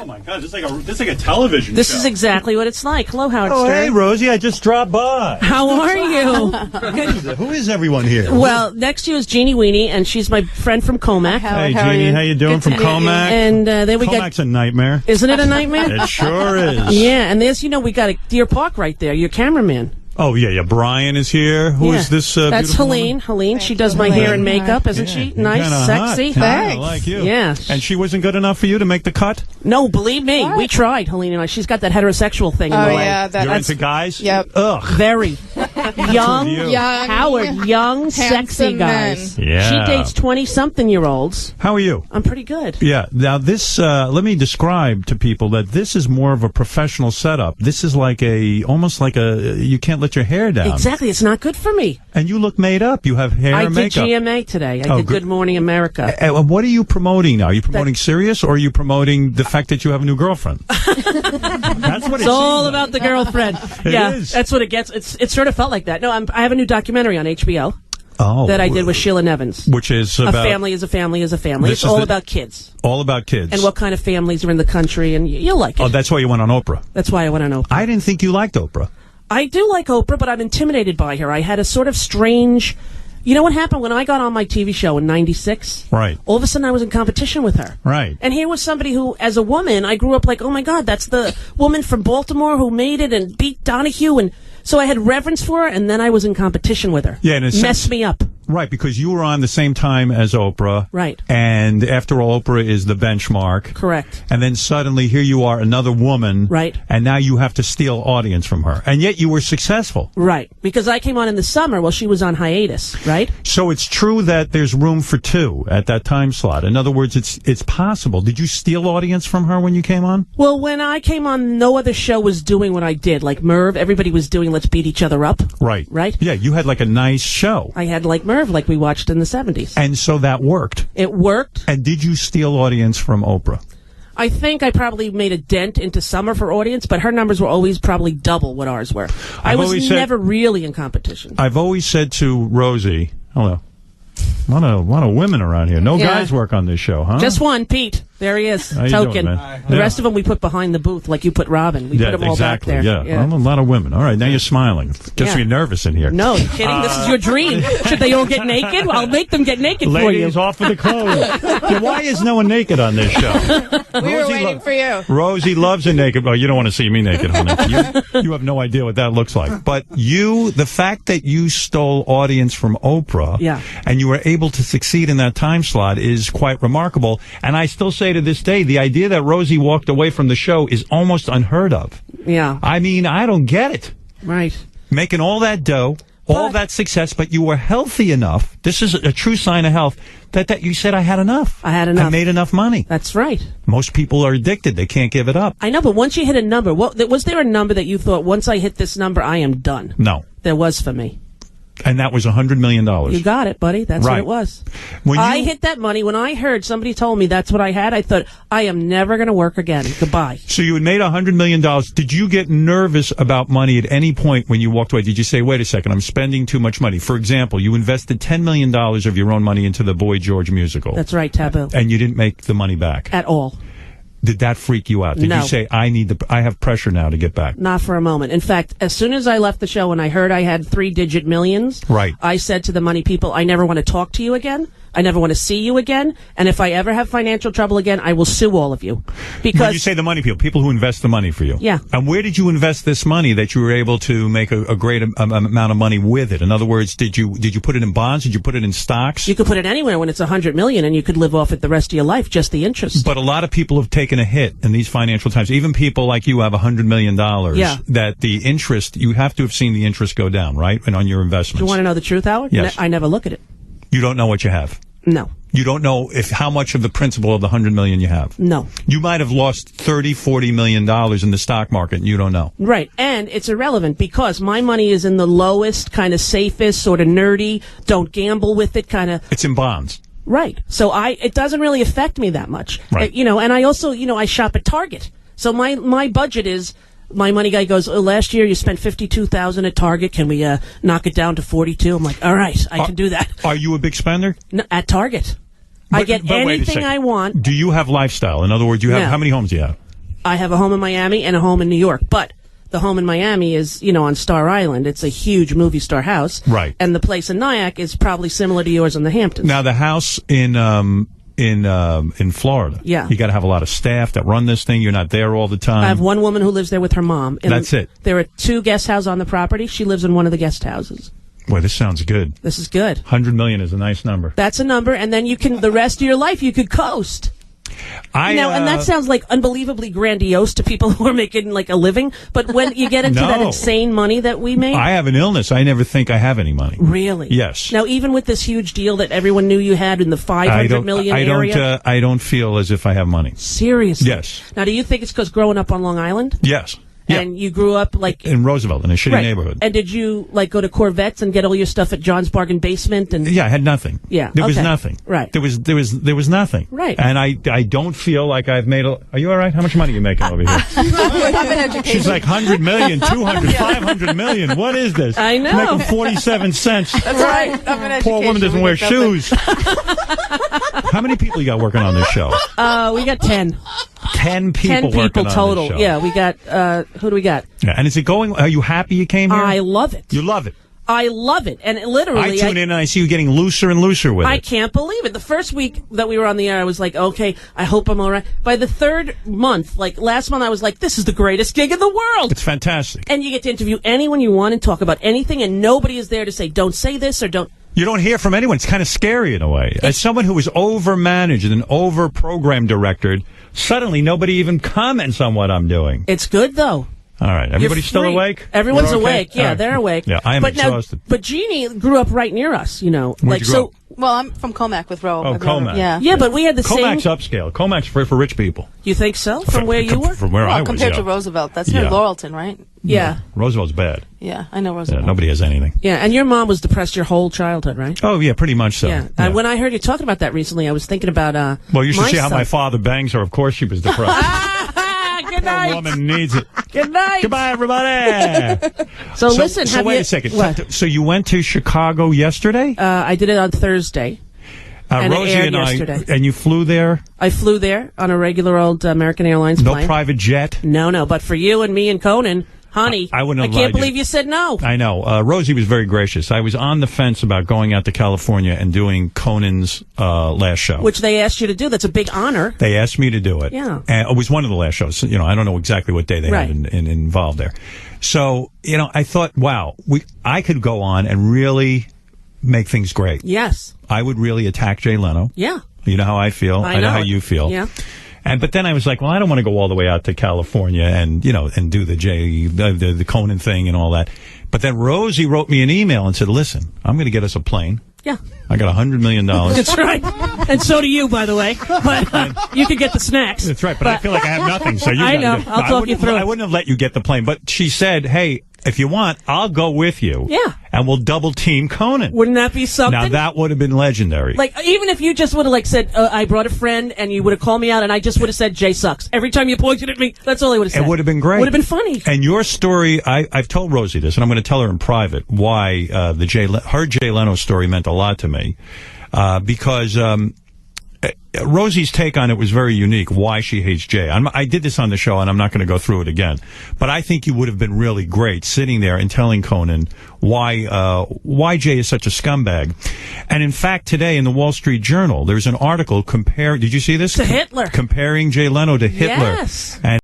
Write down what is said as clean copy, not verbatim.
Oh my God, this is like a television This show. is exactly what it's like. Hello, Howard Stern. Hey, Rosie, I just dropped by. How are you? Who is everyone here? Well, next to you is Jeannie Weenie, and she's my friend from Comac. Hey, Jeannie, how you doing from Comac? And then we Comac's a nightmare. Isn't it a nightmare? It sure is. Yeah, and there's, we got a Deer Park right there, your cameraman. Oh, yeah. Brian is here. Who is this That's Helene. woman? Helene. She does my hair and makeup, isn't she? Nice, sexy. Hot. Thanks. I like you. Yeah. And she wasn't good enough for you to make the cut? No, believe me. We tried, Helene and I. She's got that heterosexual thing in the way. Yeah, You're into guys? Yep. Ugh. Very. young, Howard, young, sexy guys. Men. Yeah. She dates 20-something-year-olds. How are you? I'm pretty good. Yeah. Now, this, let me describe to people that this is more of a professional setup. This is almost like you can't let your hair down. Exactly. It's not good for me. And you look made up. You have hair and makeup. I did GMA today. I did Good Morning America. What are you promoting now? Are you promoting Sirius, or are you promoting the fact that you have a new girlfriend? That's what it's all about the girlfriend. It is. That's what it gets. It sort of felt like that. No, I have a new documentary on HBO. That I did with Sheila Nevins. Which is about... A family is a family is a family. It's all about kids. All about kids. And what kind of families are in the country, and you'll like it. Oh, that's why you went on Oprah. That's why I went on Oprah. I didn't think you liked Oprah. I do like Oprah, but I'm intimidated by her. I had a sort of strange... You know what happened when I got on my TV show in '96? Right. All of a sudden I was in competition with her. Right. And here was somebody who, as a woman, I grew up like, oh my God, that's the woman from Baltimore who made it and beat Donahue. And so I had reverence for her, and then I was in competition with her. Yeah, and it messed me up. Right, because you were on the same time as Oprah. Right. And after all, Oprah is the benchmark. Correct. And then suddenly here you are, another woman. Right. And now you have to steal audience from her. And yet you were successful. Right. Because I came on in the summer while she was on hiatus, right? So it's true that there's room for two at that time slot. In other words, it's possible. Did you steal audience from her when you came on? Well, when I came on, no other show was doing what I did. Like Merv, everybody was doing Let's Beat Each Other Up. Right. Right? Yeah, you had like a nice show. I had like Merv, like we watched in the 70s. And so that worked. It worked. And did you steal audience from Oprah? I think I probably made a dent into Summer for audience, but her numbers were always probably double what ours were. I was never really in competition. I've always said to Rosie, hello, a lot of women around here. No guys work on this show, huh? Just one, Pete. There he is, How token. You doing, man? The rest of them we put behind the booth, like you put Robin. We put them all back there. Yeah. Well, a lot of women. All right, now you're smiling. Gets me nervous in here. No, you're kidding. This is your dream. Should they all get naked? I'll make them get naked for you. Ladies, off with the clothes. Yeah, why is no one naked on this show? We were waiting for you. Rosie loves a naked... Well, you don't want to see me naked, honey. You have no idea what that looks like. But the fact that you stole audience from Oprah and you were able to succeed in that time slot is quite remarkable. And I still say to this day, the idea that Rosie walked away from the show is almost unheard of. Yeah. I mean, I don't get it. Right. Making all that dough, all that success, but you were healthy enough. This is a true sign of health. That you said, I had enough. I had enough. I made enough money. That's right. Most people are addicted. They can't give it up. I know, but once you hit a number, was there a number that you thought, once I hit this number, I am done? No. There was for me. And that was $100 million. You got it, buddy. That's what it was. I hit that money. When I heard somebody told me that's what I had, I thought, I am never going to work again. Goodbye. So you had made $100 million. Did you get nervous about money at any point when you walked away? Did you say, wait a second, I'm spending too much money? For example, you invested $10 million of your own money into the Boy George musical. That's right, Taboo. And you didn't make the money back? At all. Did that freak you out? Did you say, I have pressure now to get back? Not for a moment. In fact, as soon as I left the show and I heard I had 3-digit millions, I said to the money people, I never want to talk to you again. I never want to see you again. And if I ever have financial trouble again, I will sue all of you. Because when you say the money people who invest the money for you. Yeah. And where did you invest this money that you were able to make a great amount of money with it? In other words, did you put it in bonds? Did you put it in stocks? You could put it anywhere when it's $100 million and you could live off it the rest of your life, just the interest. But a lot of people have taken a hit in these financial times. Even people like you have $100 million. Yeah. That the interest, you have to have seen the interest go down, right? And on your investments. Do you want to know the truth, Howard? Yes. I never look at it. You don't know what you have? No. You don't know how much of the principal of the $100 million you have? No. You might have lost $30-40 million in the stock market, and you don't know. Right. And it's irrelevant because my money is in the lowest, kind of safest, sort of nerdy, don't gamble with it kind of. It's in bonds. Right. So it doesn't really affect me that much. Right. And I also, I shop at Target. So my budget is, my money guy goes, last year you spent $52,000 at Target. Can we knock it down to 42? I'm like, all right, I can do that. Are you a big spender? No, at Target. I get anything I want. Do you have lifestyle? In other words, how many homes do you have? I have a home in Miami and a home in New York, but the home in Miami is, on Star Island. It's a huge movie star house. Right. And the place in Nyack is probably similar to yours in the Hamptons. Now, the house in Florida. Yeah. You got to have a lot of staff that run this thing. You're not there all the time. I have one woman who lives there with her mom. That's it. There are 2 guest houses on the property. She lives in one of the guest houses. Boy, this sounds good. This is good. 100 million is a nice number. That's a number, and then you can, the rest of your life, you could coast. And that sounds like unbelievably grandiose to people who are making like a living, but when you get into that insane money that we make. I have an illness. I never think I have any money. Really? Yes. Now, even with this huge deal that everyone knew you had in the 500 million area? I don't feel as if I have money. Seriously? Yes. Now, do you think it's because growing up on Long Island? Yes. Yeah. And you grew up like in Roosevelt, in a shitty neighborhood. And did you like go to Corvettes and get all your stuff at John's Bargain Basement? And yeah, I had nothing. Yeah, there was nothing. Right. There was nothing. Right. And I don't feel like I've made a. Are you all right? How much money are you making over here? She's like 100 million, 200, 500 million. What is this? I know. She's making 47 cents. That's right. Poor woman doesn't wear shoes. How many people you got working on this show? We got 10. 10 people working total. On this show. Yeah, we got, who do we got? Yeah, and is it going, are you happy you came here? I love it. You love it? I love it. And literally, I tune in and I see you getting looser and looser with it. I can't believe it. The first week that we were on the air, I was like, okay, I hope I'm all right. By the 3rd month, like last month, I was like, this is the greatest gig in the world. It's fantastic. And you get to interview anyone you want and talk about anything, and nobody is there to say, don't say this or don't. You don't hear from anyone. It's kind of scary in a way. As someone who was over-managed and over-program directed, suddenly nobody even comments on what I'm doing. It's good, though. All right. Everybody still awake? Everyone's okay? awake. Yeah, right. They're awake. Yeah, I am exhausted. But Jeannie grew up right near us, Where'd you grow up? Well, I'm from Comac with Ro. Oh, Comac. Yeah, but we had the same. Comac's upscale. Comac's for rich people. You think so? From where you were? From where I was, compared to Roosevelt. That's near Laurelton, right? Yeah. Roosevelt's bad. Yeah, I know Roosevelt. Yeah, nobody has anything. Yeah, and your mom was depressed your whole childhood, right? Oh, yeah, pretty much so. Yeah. When I heard you talking about that recently, I was thinking about well, you should see how my father bangs her. Of course she was depressed. Good night. Poor woman needs it. Good night. Goodbye, everybody. So listen, so wait a second. What? So you went to Chicago yesterday? I did it on Thursday. Rosie and yesterday. And you flew there? I flew there on a regular old American Airlines plane. No private jet? No. But for you and me and Conan, honey, I wouldn't have can't believe you said no. I know. Rosie was very gracious. I was on the fence about going out to California and doing Conan's last show. Which they asked you to do. That's a big honor. They asked me to do it. Yeah. And it was one of the last shows. I don't know exactly what day they had involved there. So, I thought, wow, I could go on and really make things great. Yes. I would really attack Jay Leno. Yeah. You know how I feel. I know how you feel. Yeah. But then I was like, well, I don't want to go all the way out to California and do the Conan thing and all that. But then Rosie wrote me an email and said, listen, I'm going to get us a plane. Yeah. I got $100 million. That's right. And so do you, by the way. But you can get the snacks. That's right. But I feel like I have nothing. So I know. I'll talk you through it. I wouldn't have let you get the plane. But she said, hey, if you want, I'll go with you. Yeah. And we'll double team Conan. Wouldn't that be something? Now, that would have been legendary. Like, even if you just would have, said, I brought a friend, and you would have called me out, and I just would have said, Jay sucks. Every time you pointed at me, that's all I would have said. It would have been great. Would have been funny. And your story, I've told Rosie this, and I'm going to tell her in private why her Jay Leno story meant a lot to me. Because Rosie's take on it was very unique, why she hates Jay. I did this on the show, and I'm not going to go through it again. But I think you would have been really great sitting there and telling Conan why Jay is such a scumbag. And in fact, today in the Wall Street Journal, there's an article did you see this? To Hitler. Comparing Jay Leno to Hitler. Yes. And